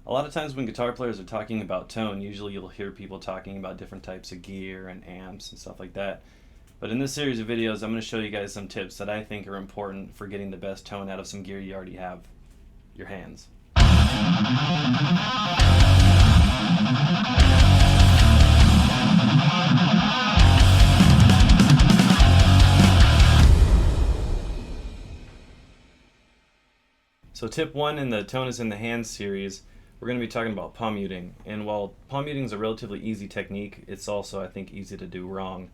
A lot of times when guitar players are talking about tone, usually you'll hear people talking about different types of gear and amps and stuff like that. But in this series of videos, I'm going to show you guys some tips that I think are important for getting the best tone out of some gear you already have, your hands. So tip one in the Tone is in the Hands series, we're going to be talking about palm muting. And while palm muting is a relatively easy technique, it's also, I think, easy to do wrong.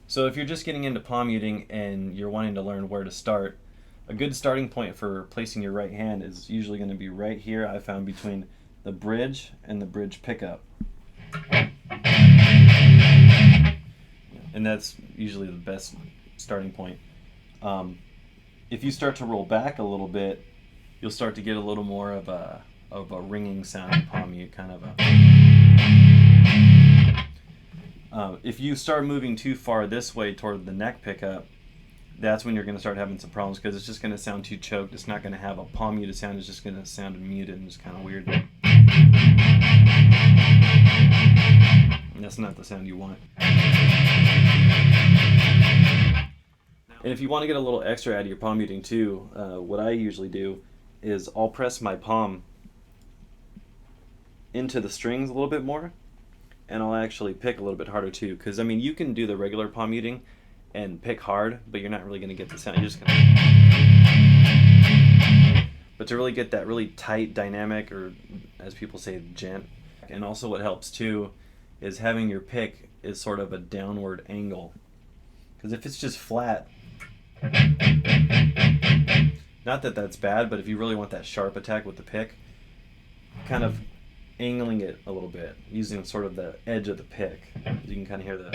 So if you're just getting into palm muting and you're wanting to learn where to start, a good starting point for placing your right hand is usually going to be right here, I found, between the bridge and the bridge pickup. And that's usually the best starting point. If you start to roll back a little bit, you'll start to get a little more of a ringing sound in palm mute, kind of a. If you start moving too far this way toward the neck pickup, that's when you're going to start having some problems, because it's just going to sound too choked. It's not going to have a palm muted sound. It's just going to sound muted and just kind of weird. And that's not the sound you want. And if you want to get a little extra out of your palm muting too, what I usually do is I'll press my palm into the strings a little bit more, and I'll actually pick a little bit harder too, because I mean, you can do the regular palm muting and pick hard, but you're not really going to get the sound. You're just going to. But to really get that really tight dynamic, or as people say, djent. And also what helps too is having your pick is sort of a downward angle, because if it's just flat, not that that's bad, but if you really want that sharp attack with the pick, kind of angling it a little bit, using sort of the edge of the pick. You can kind of hear the.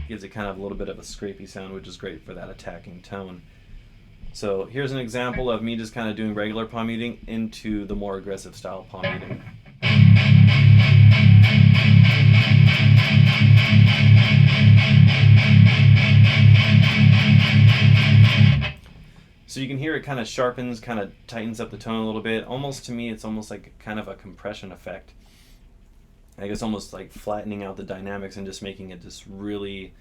Gives it kind of a little bit of a scrapey sound, which is great for that attacking tone. So here's an example of me just kind of doing regular palm muting into the more aggressive style palm muting. So you can hear it kind of sharpens, kind of tightens up the tone a little bit. Almost, to me, it's almost like kind of a compression effect. I guess almost like flattening out the dynamics and just making it just really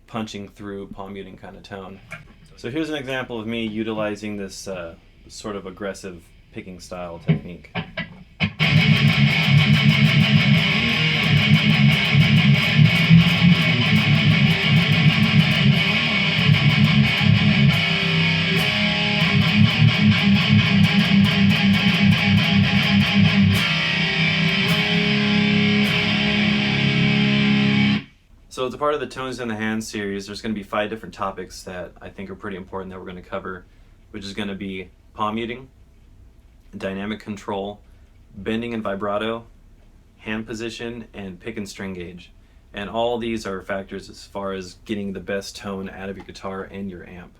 punching through palm muting kind of tone. So here's an example of me utilizing this sort of aggressive picking style technique. So as a part of the Tones in the Hands series, there's going to be 5 different topics that I think are pretty important that we're going to cover, which is going to be palm muting, dynamic control, bending and vibrato, hand position, and pick and string gauge. And all these are factors as far as getting the best tone out of your guitar and your amp.